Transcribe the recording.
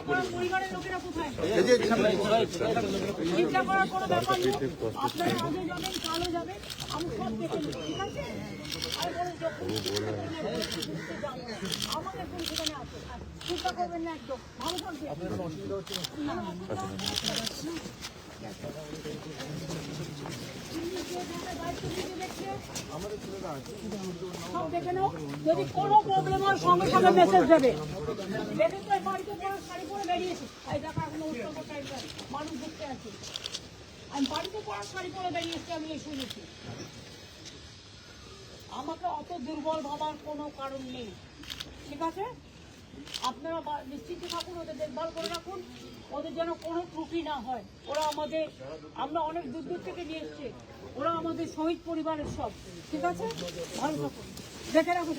আপনার পরিবারের লোকেরা কোথায়? চিন্তা করার কোনো ব্যাপার নেই। আপনারা আগে যাবেন, কালো যাবেন, আমি সব দেখে নেব, ঠিক আছে? আর বলুন আমাকে কোন সেখানে আছে, চিন্তা করবেন না একদম, ভালো থাকবে। সব দেখে নাও, যদি কোনো প্রবলেম হয় সঙ্গে সঙ্গে মেসেজ দেবে। দেখেন তো বাড়িতে পরে শাড়ি পরে বেরিয়েছি, এই দেখা এখন উৎসবের টাইমটা মানুষ দেখতে আছে, আমি বাড়িতে পরে শাড়ি পরে বেরিয়েছি, আমি এই শুনেছি। আমাকে অত দুর্বল ভাবার কোনো কারণ নেই, ঠিক আছে? আপনারা নিশ্চিন্তে থাকুন, ওদের দেখভাল করে রাখুন, ওদের যেন কোনো ত্রুটি না হয়। ওরা আমাদের, আমরা অনেক দূর দূর থেকে নিয়ে এসছি, ওরা আমাদের শহীদ পরিবারের সব, ঠিক আছে? ভালো থাকুন, দেখে রাখুন।